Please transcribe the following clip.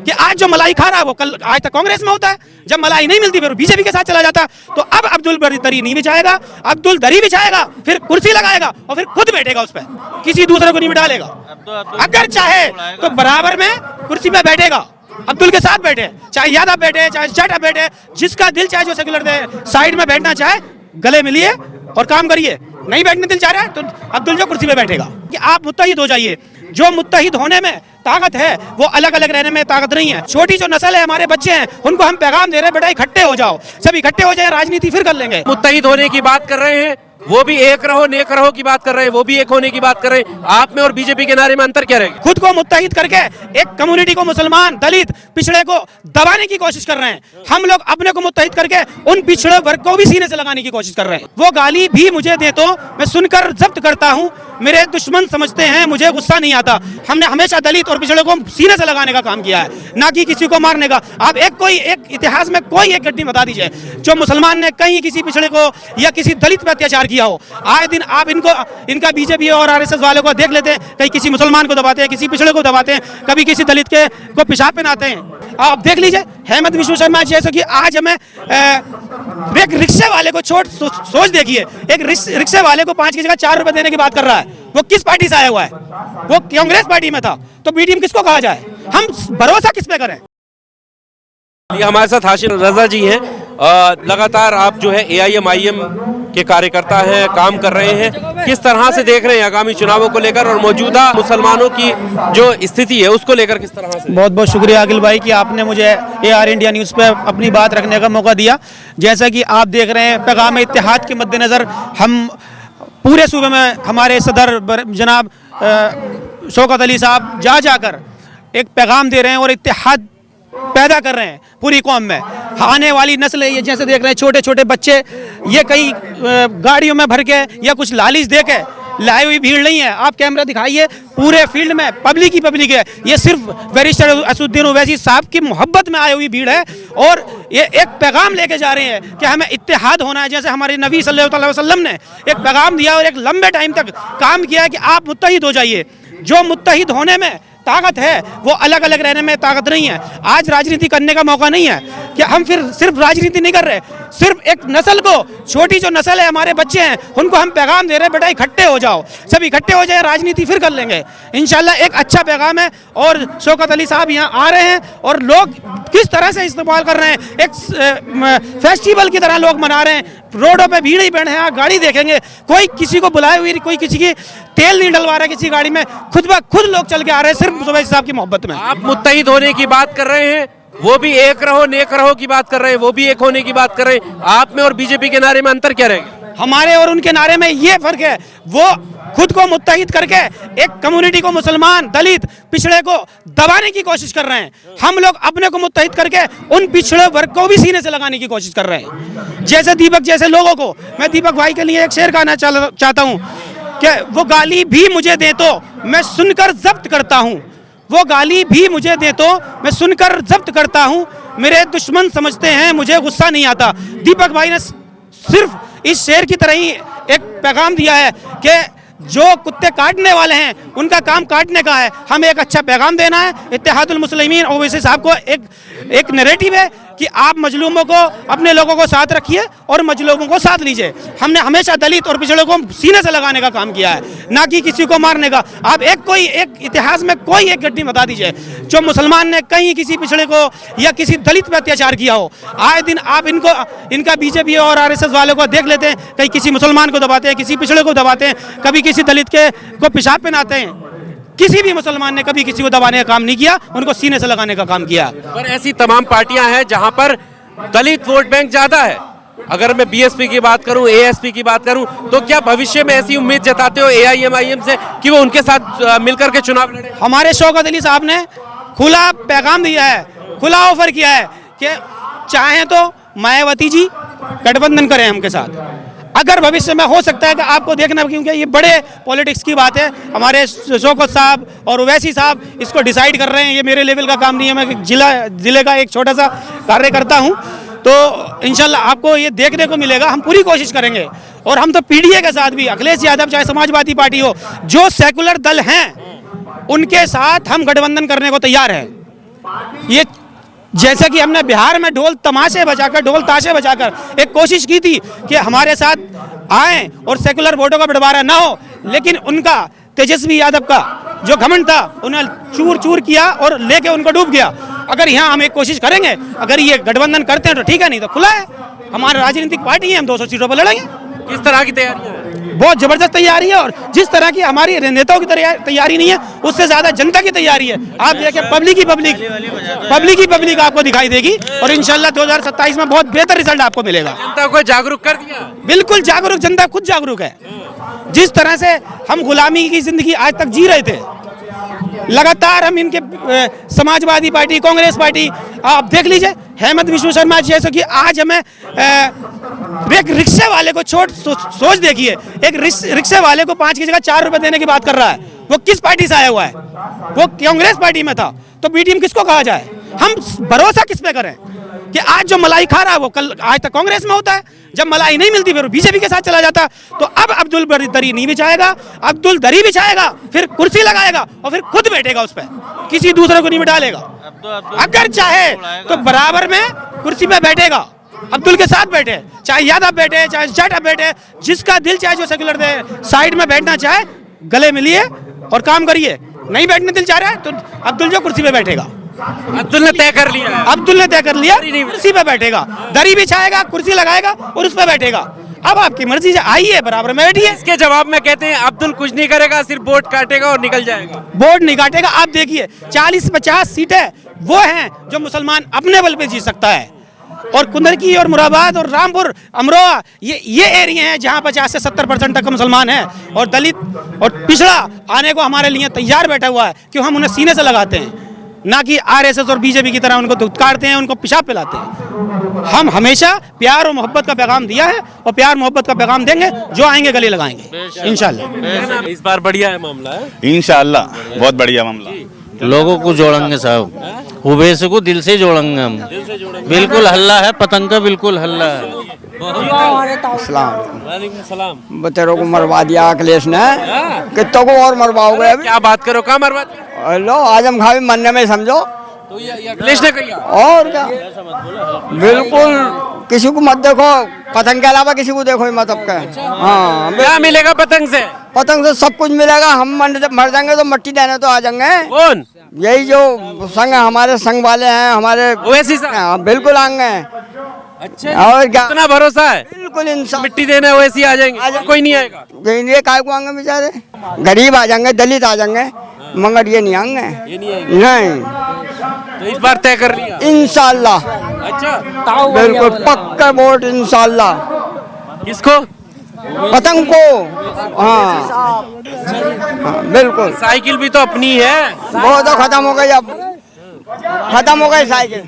कि आज जो मलाई खा रहा है वो कल आज तक कांग्रेस में होता है, जब मलाई नहीं मिलती फिर बीजेपी के साथ चला जाता। तो अब अब्दुल दरी नहीं बिछाएगा, अब्दुल दरी बिछाएगा, फिर कुर्सी लगाएगा और फिर खुद बैठेगा उस पर, किसी दूसरे को नहीं बिठा लेगा। अगर चाहे तो बराबर में कुर्सी पे बैठेगा, अब्दुल के साथ बैठे, चाहे यादव बैठे चाहे चड्ढा बैठे, जिसका दिल चाहे जो सेक्युलर दे साइड में बैठना चाहे गले मिलिए और काम करिए। नहीं बैठने दिल चाह रहा है तो अब्दुल जो कुर्सी पे बैठेगा। कि आप मुत्तहिद हो जाइए, जो मुत्तहिद होने में ताकत है वो अलग अलग रहने में ताकत नहीं है। छोटी जो नस्ल है, हमारे बच्चे हैं, उनको हम पैगाम दे रहे हैं, बेटा इकट्ठे हो जाओ, सब इकट्ठे हो जाए, राजनीति फिर कर लेंगे। मुत्तहिद होने की बात कर रहे हैं, वो भी एक रहो नेक रहो की बात कर रहे हैं, वो भी एक होने की बात कर रहे हैं। आप में और बीजेपी के नारे में अंतर क्या रहेगा? खुद को मुत्तहिद करके एक कम्युनिटी को, मुसलमान दलित पिछड़े को दबाने की कोशिश कर रहे हैं। हम लोग अपने को मुत्तहिद करके उन पिछड़े वर्ग को भी सीने से लगाने की कोशिश कर रहे हैं। वो गाली भी मुझे दे तो मैं सुनकर जब्त करता हूँ, मेरे दुश्मन समझते हैं मुझे गुस्सा नहीं आता। हमने हमेशा दलित और पिछड़े को सीने से लगाने का काम किया है, ना कि किसी को मारने का। आप एक इतिहास में कोई एक घटना बता दीजिए जो मुसलमान ने कहीं किसी पिछड़े को या किसी दलित पर अत्याचार किया हो। आए दिन आप इनका बीजेपी और आरएसएस वालों को देख लेते हैं, कहीं किसी मुसलमान को दबाते हैं, किसी पिछड़े को दबाते हैं, कभी किसी दलित को पेशाब पहनाते हैं। आप देख लीजिए हेमंत विश्व शर्मा जैसे कि आज हमें एक रिक्शे वाले को सोच देखिए, एक रिक्शे वाले को 5 की जगह 4 रुपए देने की बात कर रहा है। वो किस पार्टी से आया हुआ है? वो कांग्रेस पार्टी में था। तो बीडीएम किसको कहा जाए? हम भरोसा किस पे करें? ये हमारे साथ हाशिर रजा जी हैं। लगातार आप जो है AIM-IM के कार्यकर्ता हैं, काम कर रहे हैं। किस तरह से देख रहे हैं आगामी चुनावों को लेकर और मौजूदा मुसलमानों की जो स्थिति है उसको लेकर किस तरह से? बहुत बहुत शुक्रिया अखिल भाई कि आपने मुझे AR इंडिया न्यूज़ पे अपनी बात रखने का मौका दिया। जैसा कि आप देख रहे हैं, पैगाम इत्तेहाद के मद्देनज़र हम पूरे सूबे में हमारे सदर जनाब शौकत अली साहब जाकर एक पैगाम दे रहे हैं और इत्तेहाद पैदा कर रहे हैं पूरी कौम में। आने वाली नस्ल ये जैसे देख रहे हैं, छोटे छोटे बच्चे ये कई गाड़ियों में भर के या कुछ लालिश दे के लाई हुई भीड़ नहीं है। आप कैमरा दिखाइए, पूरे फील्ड में पब्लिक ही पब्लिक है। ये सिर्फ बैरिस्टर असदुद्दीन ओवैसी साहब की मोहब्बत में आई हुई भीड़ है और ये एक पैगाम लेके जा रहे हैं कि हमें इत्तेहाद होना है। जैसे हमारे नबी सल्लल्लाहु अलैहि वसल्लम ने एक पैगाम दिया और एक लंबे टाइम तक काम किया है कि आप मुत्तहिद हो जाइए। जो मुत्तहिद होने में ताकत है वो अलग अलग रहने में ताकत नहीं है। आज राजनीति करने का मौका नहीं है कि हम फिर सिर्फ राजनीति नहीं कर रहे, सिर्फ एक नस्ल को, छोटी जो नस्ल है, हमारे बच्चे हैं, उनको हम पैगाम दे रहे हैं, बेटा इकट्ठे हो जाओ, सब इकट्ठे हो जाए, राजनीति फिर कर लेंगे इंशाल्लाह। एक अच्छा पैगाम है और शौकत अली साहब यहाँ आ रहे हैं और लोग किस तरह से इस्तेमाल कर रहे हैं, एक फेस्टिवल की तरह लोग मना रहे हैं। रोडों पे भीड़ ही बैठे हैं, गाड़ी देखेंगे, कोई किसी को बुलाए हुए, कोई किसी की तेल नहीं डलवा रहा है किसी गाड़ी में, खुद ब खुद लोग चल के आ रहे हैं सिर्फ ओवैसी साहब की मोहब्बत में। आप मुत्तहिद होने की बात कर रहे हैं, वो भी एक रहो नेक रहो की बात कर रहे हैं, वो भी एक होने की बात कर रहे हैं। आप में और बीजेपी के नारे में अंतर क्या रहेगा? हमारे और उनके नारे में ये फर्क है, वो खुद को मुत्तहिद करके एक कम्युनिटी को, मुसलमान दलित पिछड़े को दबाने की कोशिश कर रहे हैं। हम लोग अपने को मुत्तहिद करके उन पिछड़े वर्ग को भी सीने से लगाने की कोशिश कर रहे हैं। जैसे दीपक जैसे लोगों को, मैं दीपक भाई के लिए एक शेर गाना चाहता हूँ कि वो गाली भी मुझे दे तो मैं सुनकर जब्त करता हूँ, वो गाली भी मुझे दे तो मैं सुनकर जब्त करता हूँ, मेरे दुश्मन समझते हैं मुझे गुस्सा नहीं आता। दीपक भाई ने सिर्फ इस शेर की तरह ही एक पैगाम दिया है कि जो कुत्ते काटने वाले हैं उनका काम काटने का है, हमें एक अच्छा पैगाम देना है। इत्तेहादुल मुस्लिमीन ओवैसी साहब को एक नैरेटिव है कि आप मजलूमों को, अपने लोगों को साथ रखिए और मजलूमों को साथ लीजिए। हमने हमेशा दलित और पिछड़े को सीने से लगाने का काम किया है, ना कि किसी को मारने का। आप एक इतिहास में कोई एक घटना बता दीजिए जो मुसलमान ने कहीं किसी पिछड़े को या किसी दलित पर अत्याचार किया हो। आए दिन आप इनका बीजेपी और आरएसएस वालों को देख लेते हैं, कहीं किसी मुसलमान को दबाते हैं, किसी पिछड़े को दबाते हैं, कभी किसी दलित को पेशाब पहनाते हैं। किसी भी मुसलमान ने कभी किसी को दबाने का काम नहीं किया, उनको सीने से लगाने का काम किया। पर ऐसी तमाम पार्टियां हैं जहां पर दलित वोट बैंक ज्यादा है। अगर मैं BSP की बात करूं, ASP की बात करूं, तो क्या भविष्य में ऐसी उम्मीद जताते हो AIM-IM से कि वो उनके साथ मिलकर के चुनाव लड़े? हमारे शौकत अली साहब ने खुला पैगाम दिया है, खुला ऑफर किया है कि चाहें तो मायावती जी गठबंधन करें हमके साथ। अगर भविष्य में हो सकता है कि आपको देखना, क्योंकि ये बड़े पॉलिटिक्स की बात है, हमारे शौकत साहब और ओवैसी साहब इसको डिसाइड कर रहे हैं। ये मेरे लेवल का काम नहीं है, मैं जिले का एक छोटा सा कार्यकर्ता हूँ। तो इंशाल्लाह आपको ये देखने को मिलेगा, हम पूरी कोशिश करेंगे। और हम तो PDA के साथ भी, अखिलेश यादव चाहे समाजवादी पार्टी हो, जो सेकुलर दल हैं उनके साथ हम गठबंधन करने को तैयार हैं। ये जैसा कि हमने बिहार में ढोल ताशे बजाकर एक कोशिश की थी कि हमारे साथ आए और सेकुलर वोटों का बंटवारा ना हो, लेकिन उनका तेजस्वी यादव का जो घमंड था उन्हें चूर चूर किया और लेके उनको डूब गया। अगर यहाँ हम एक कोशिश करेंगे, अगर ये गठबंधन करते हैं तो ठीक है, नहीं तो खुला है, हमारे राजनीतिक पार्टी है, हम 200 सीटों पर लड़ेंगे। किस तरह की तैयारी है? बहुत जबरदस्त तैयारी है, और जिस तरह की हमारी नेताओं की तैयारी नहीं है, उससे ज्यादा जनता की तैयारी है। आप देखिए पब्लिक आपको दिखाई देगी, और इंशाल्लाह 2027 में बहुत बेहतर रिजल्ट आपको मिलेगा। जनता को जागरूक कर दिया? बिल्कुल जागरूक, जनता खुद जागरूक है। जिस तरह से हम गुलामी की जिंदगी आज तक जी रहे थे, लगातार हम इनके समाजवादी पार्टी, कांग्रेस पार्टी, आप देख लीजिए हेमंत विश्व शर्मा जैसे कि आज हमें एक रिक्शे वाले को सोच देखिए, एक रिक्शे वाले को 5 की जगह 4 रुपए देने की बात कर रहा है। वो किस पार्टी से आया हुआ है? वो कांग्रेस पार्टी में था। तो बी टीम किसको कहा जाए? हम भरोसा किस पे करें कि आज जो मलाई खा रहा है वो कल आज तक कांग्रेस में होता है, जब मलाई नहीं मिलती फिर बीजेपी के साथ चला जाता। तो अब अब्दुल दरी नहीं बिछाएगा, अब्दुल दरी बिछाएगा, फिर कुर्सी लगाएगा और फिर खुद बैठेगा उस पर, किसी दूसरे को नहीं बिठा लेगा। अगर चाहे तो बराबर में कुर्सी पे बैठेगा, अब्दुल के साथ बैठे, चाहे यादव बैठे, चाहे जाटव बैठे, जिसका दिल चाहे जो सेक्युलर दे साइड में बैठना चाहे गले मिलिए और काम करिए। नहीं बैठने दिल चाह रहा है तो अब्दुल जो कुर्सी पे बैठेगा। अब्दुल ने तय कर लिया है। अब्दुल ने तय कर लिया, कुर्सी पे बैठेगा, दरी बिछाएगा, कुर्सी लगाएगा और उस पे बैठेगा। अब आपकी मर्जी से आइए, बराबर में बैठिए। इसके जवाब में कहते हैं अब्दुल कुछ नहीं करेगा, सिर्फ वोट काटेगा और निकल जाएगा। वोट नहीं काटेगा। आप देखिए 40-50 सीटें वो हैं जो मुसलमान अपने बल पे जीत सकता है, और कुंदरकी और मुरादाबाद और रामपुर, अमरोहा, ये एरिया हैं जहां 50 से 70% तक का मुसलमान है, और दलित और पिछड़ा आने को हमारे लिए तैयार बैठा हुआ है, क्यों हम उन्हें सीने से लगाते हैं, ना कि आरएसएस और बीजेपी की तरह उनको धुतकारते हैं, उनको पेशाब पिलाते हैं। हम हमेशा प्यार और मोहब्बत का पैगाम दिया है और प्यार मोहब्बत का पैगाम देंगे, जो आएंगे गले लगाएंगे इंशाल्लाह। इस बार बढ़िया है मामला है इंशाल्लाह, बहुत बढ़िया मामला। लोगों को जोड़ेंगे साहब, उबैस को दिल से जोड़ेंगे हम। बिल्कुल हल्ला है, पतंग का बिल्कुल हल्ला है। सलाम। बतेरों को मरवा दिया अखिलेश ने, कितों को और मरवाओगे अभी? क्या बात करो, कहाँ मरवा दिया? लो आजम खां भी मरने में समझो, तो ये अखिलेश ने किया और क्या? बिल्कुल किसी को मत देखो, पतंग के अलावा किसी को देखो ही मत अब के। हाँ, क्या मिलेगा पतंग से? पतंग से सब कुछ मिलेगा। हम मर जाएंगे तो मट्टी देने तो आ जाएंगे। कौन? यही जो संघ हमारे संघ वाले हैं, हमारे ओवैसी साहब? हाँ, बिल्कुल आएंगे। अच्छा, और क्या? इतना भरोसा है? बिल्कुल इंसान मिट्टी देने ओवैसी आ जाएंगे, कोई नहीं आएगा? ये काय को आएंगे बेचारे? गरीब आ जाएंगे, दलित आ जाएंगे, मगर ये नहीं आएंगे। ये नहीं आएंगे? नहीं, तो इस बार तय कर लिया इंशाल्लाह। अच्छा, बिल्कुल पक्का वोट इंशाल्लाह। किसको? पतंग को। हाँ, बिल्कुल। साइकिल भी तो अपनी है। वो तो खत्म हो गई, अब खत्म हो गई साइकिल।